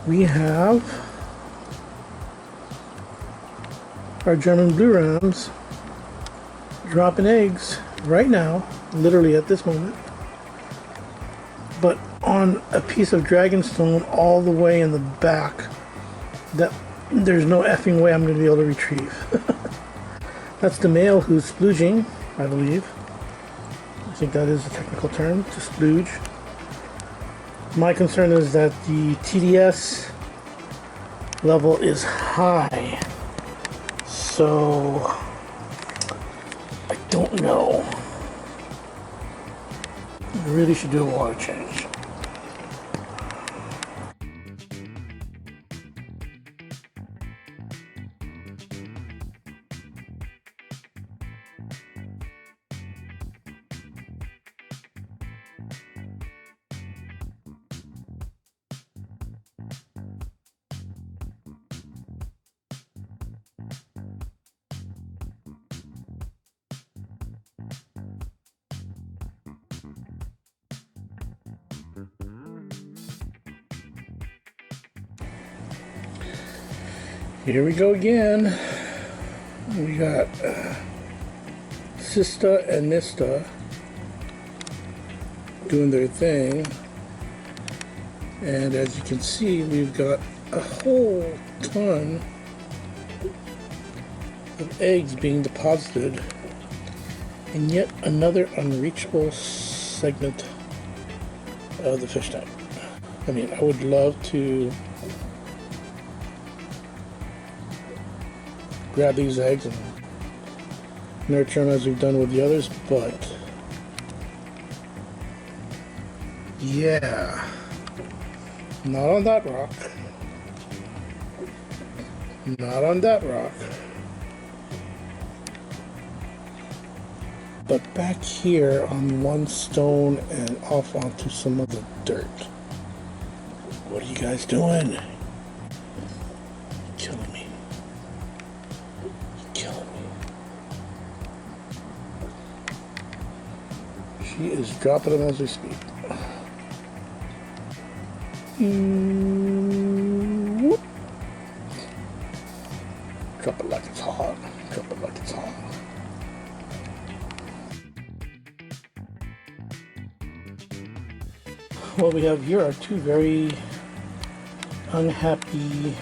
we have our German blue rams dropping eggs right now, literally at this moment, but on a piece of dragonstone all the way in the back that there's no effing way I'm going to be able to retrieve. That's the male who's splooging, I believe. I think that is the technical term, to splooge. My concern is that the TDS level is high, so I don't know. I really should do a water change. Here we go again. We got Sista and Nista doing their thing. And as you can see, we've got a whole ton of eggs being deposited in yet another unreachable segment of the fish tank. I mean, I would love to grab these eggs and nurture them as we've done with the others, but yeah, not on that rock. Not on that rock. But back here on one stone and off onto some of the dirt. What are you guys doing? You're killing me. You're killing me. She is dropping them as we speak. Whoop. Drop it like it's hot. Drop it like it's hot. What we have here are two very unhappy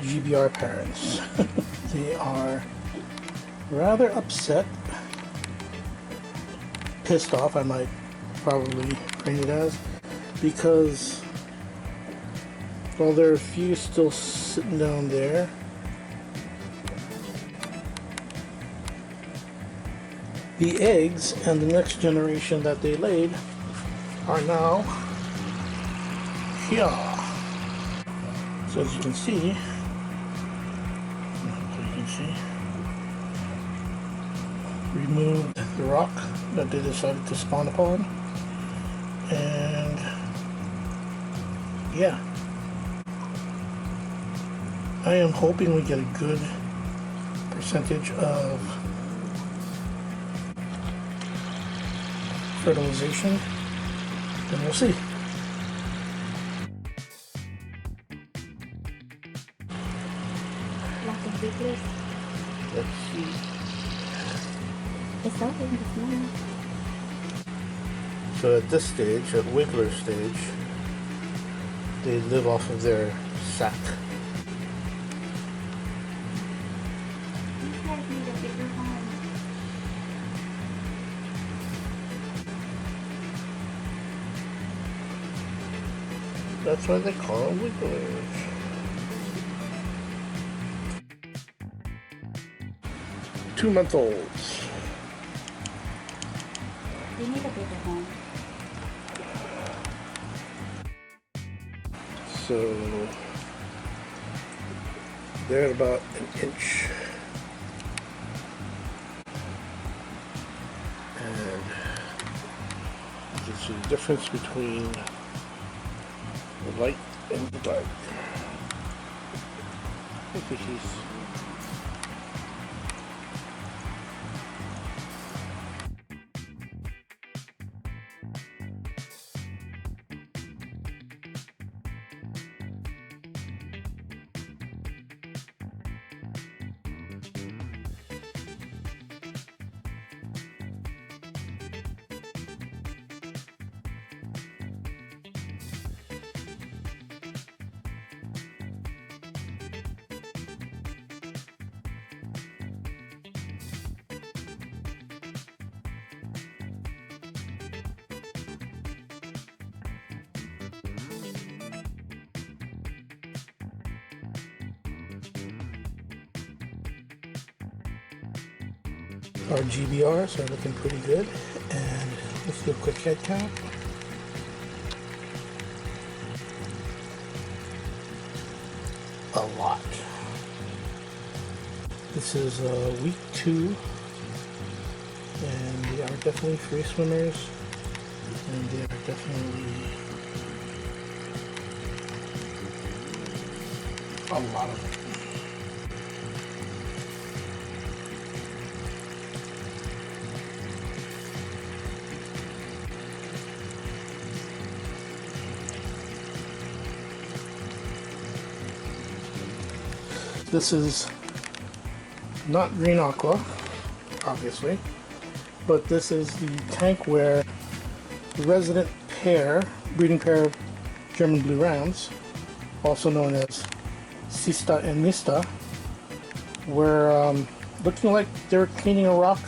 GBR parents. They are rather upset, pissed off, I might probably frame it as, because while there are a few still sitting down there, the eggs and the next generation that they laid are now here. So as you can see, removed the rock that they decided to spawn upon, and yeah, I am hoping we get a good percentage of fertilization. And we'll see. Let's see. It's open this morning. So at this stage, at Wiggler stage, they live off of their sac. You guys need a bigger home. That's why they call them wigglers. Two-month-olds. You need a bigger home. So they're at about an inch. And you can see the difference between the light and the dark. I think he's Our GBRs are looking pretty good. And let's do a quick head count. A lot. This is week 2, and they are definitely free swimmers, and they are definitely a lot of them. This is not green aqua, obviously, but this is the tank where the resident pair, breeding pair of German blue rams, also known as Sista and Mista, were looking like they were cleaning a rock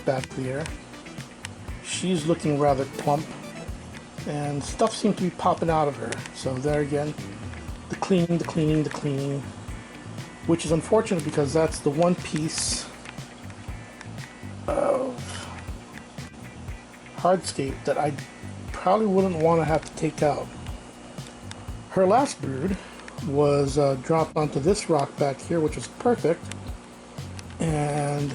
back there. She's looking rather plump, and stuff seemed to be popping out of her. So there again, the cleaning, which is unfortunate because that's the one piece of hardscape that I probably wouldn't want to have to take out. Her last brood was dropped onto this rock back here, which was perfect. And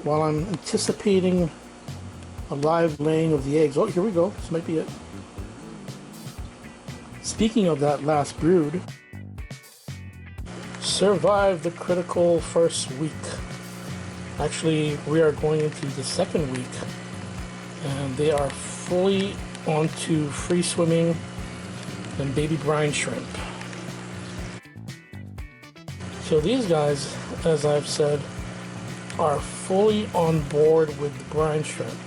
while I'm anticipating a live laying of the eggs, oh, here we go, this might be it. Speaking of that last brood, survived the critical first week. Actually, we are going into the second week, and they are fully onto free swimming and baby brine shrimp. So these guys, as I've said, are fully on board with the brine shrimp,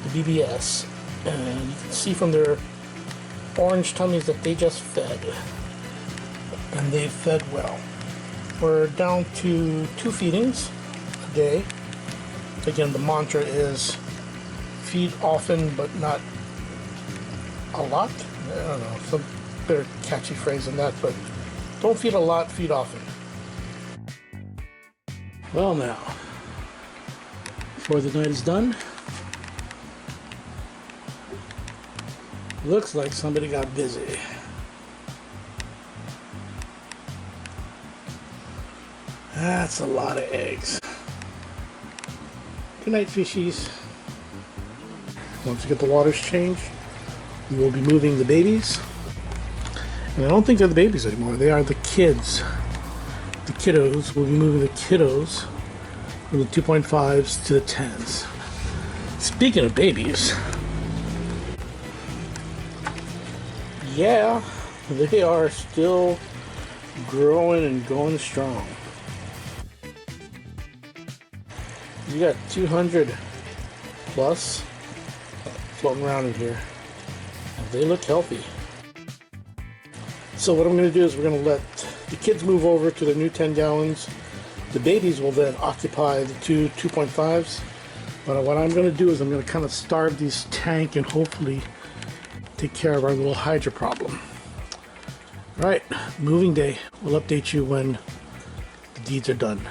the BBS, and you can see from their orange tummies that they just fed, and they fed well. We're down to 2 feedings a day. Again, the mantra is feed often but not a lot. I don't know, some better catchy phrase than that, but don't feed a lot, feed often. Well now, before the night is done, looks like somebody got busy. That's a lot of eggs. Good night, fishies. Once we get the waters changed, we will be moving the babies. And I don't think they're the babies anymore. They are the kids. The kiddos. We'll be moving the kiddos from the 2.5s to the 10s. Speaking of babies, yeah, they are still growing and going strong. You got 200 plus floating around in here. And they look healthy. So what I'm going to do is we're going to let the kids move over to the new 10 gallons. The babies will then occupy the 2.5s. But what I'm going to do is I'm going to kind of starve these tank and hopefully take care of our little hydra problem. All right, moving day. We'll update you when the deeds are done.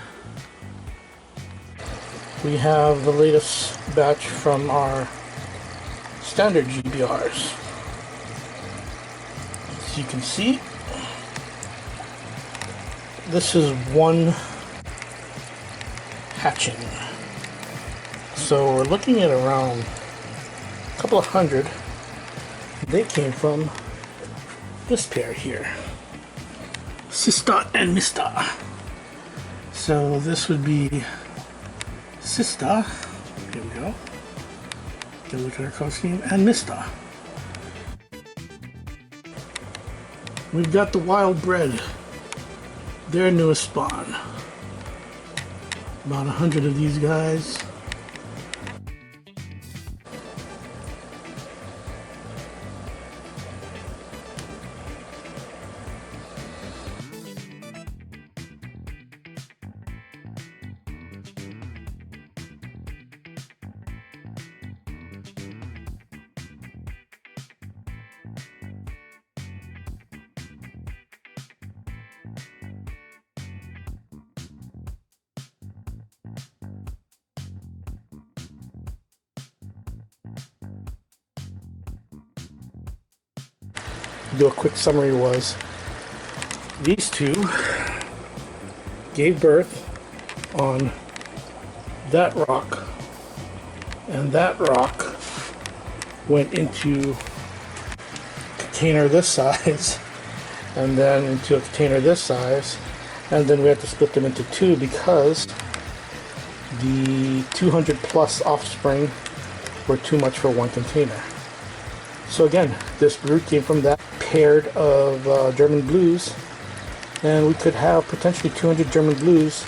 We have the latest batch from our standard GBRs. As you can see, this is one hatching. So we're looking at around a couple of hundred. They came from this pair here, Sista and Mista. So this would be Sista, here we go, get a look at our costume, and Mista. We've got the wild bred, their newest spawn. About 100 of these guys. do a quick summary, was these two gave birth on that rock, and that rock went into a container this size, and then into a container this size, and then we had to split them into two because the 200 plus offspring were too much for one container. So again, this brood came from that paired of German blues, and we could have potentially 200 German blues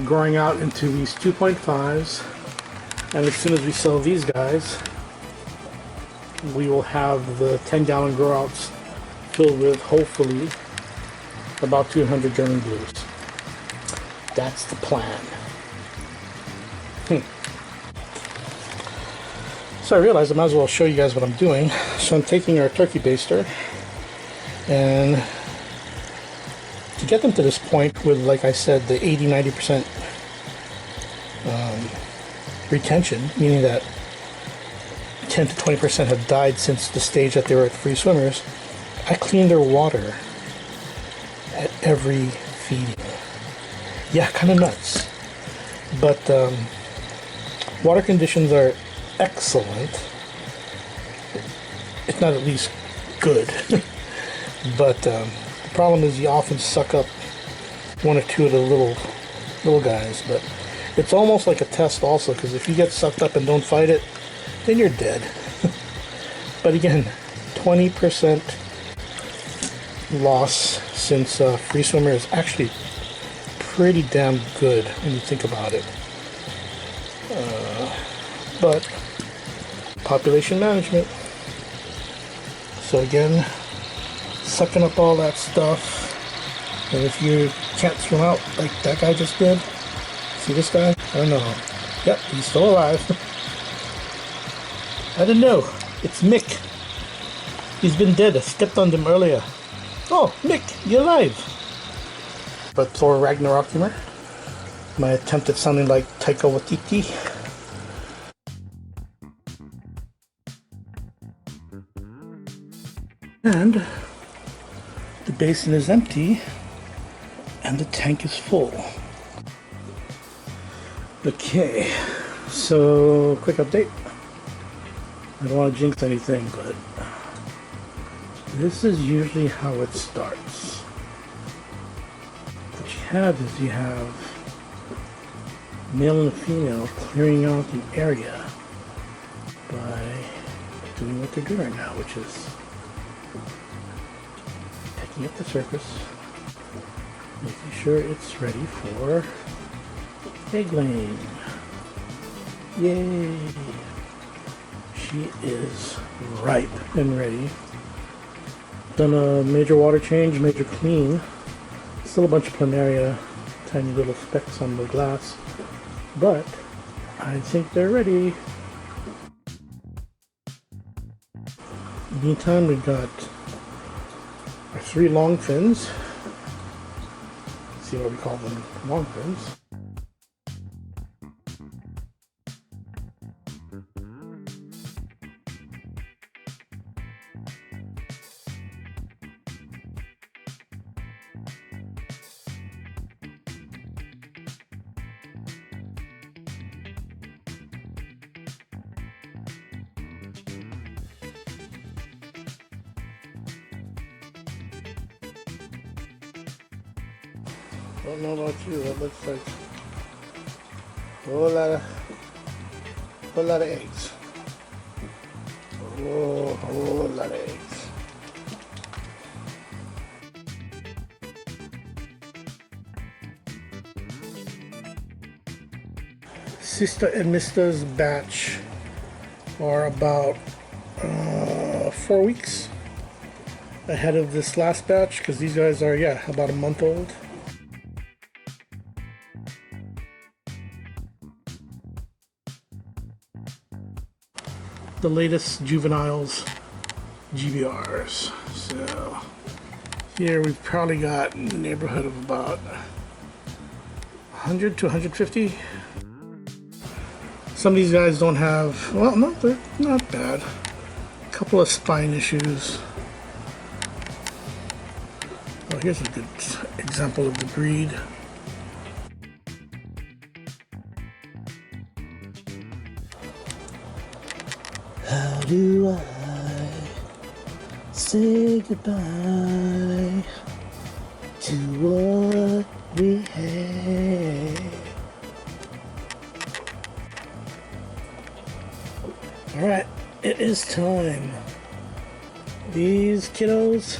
growing out into these 2.5s, and as soon as we sell these guys, we will have the 10-gallon grow outs filled with, hopefully, about 200 German blues. That's the plan. So I realized I might as well show you guys what I'm doing. So I'm taking our turkey baster, and to get them to this point with, like I said, the 80-90% retention, meaning that 10 to 20% have died since the stage that they were at free swimmers, I clean their water at every feeding. Yeah, kind of nuts. But water conditions are excellent. It's not at least good. But the problem is you often suck up one or two of the little guys. But it's almost like a test also, because if you get sucked up and don't fight it, then you're dead. But again, 20% loss since free swimmer is actually pretty damn good when you think about it. But population management. So again, sucking up all that stuff. And if you can't swim out like that guy just did, see this guy? I don't know. Yep, he's still alive. I don't know. It's Mick. He's been dead. I stepped on him earlier. Oh, Mick, you're alive. But Thor Ragnarok humor. My attempt at sounding like Taika Waititi. And the basin is empty and the tank is full. Okay, so quick update. I don't want to jinx anything, but this is usually how it starts. What you have is you have male and female clearing out the area by doing what they're doing right now, which is picking up the surface, making sure it's ready for egg laying. Yay! She is ripe and ready. Done a major water change, major clean. Still a bunch of planaria, tiny little specks on the glass, but I think they're ready. Meantime, we've got our 3 long fins. Let's see what we call them, long fins. I don't know about you, that looks like a whole lot of eggs. A whole lot of eggs. Sister and Mr's batch are about 4 weeks ahead of this last batch, because these guys are, yeah, about a month old. The latest juveniles, GBRs. So here we've probably got in the neighborhood of about 100 to 150. Some of these guys don't have, well, no, they're not bad. A couple of spine issues, here's a good example of the breed. How do I say goodbye to what we had? Alright, it is time. These kiddos,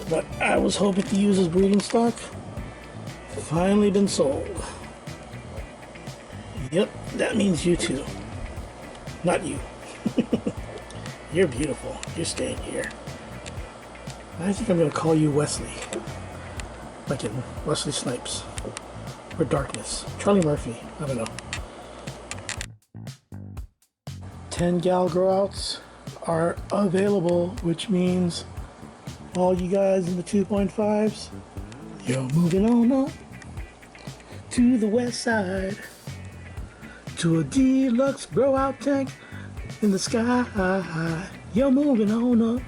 what I was hoping to use as breeding stock, finally been sold. Yep, that means you too. Not you. You're beautiful. You're staying here. I think I'm going to call you Wesley. Like in Wesley Snipes. Or Darkness. Charlie Murphy. I don't know. 10 gal grow-outs are available, which means all you guys in the 2.5s, you're moving on up to the west side to a deluxe grow-out tank in the sky. You're moving on up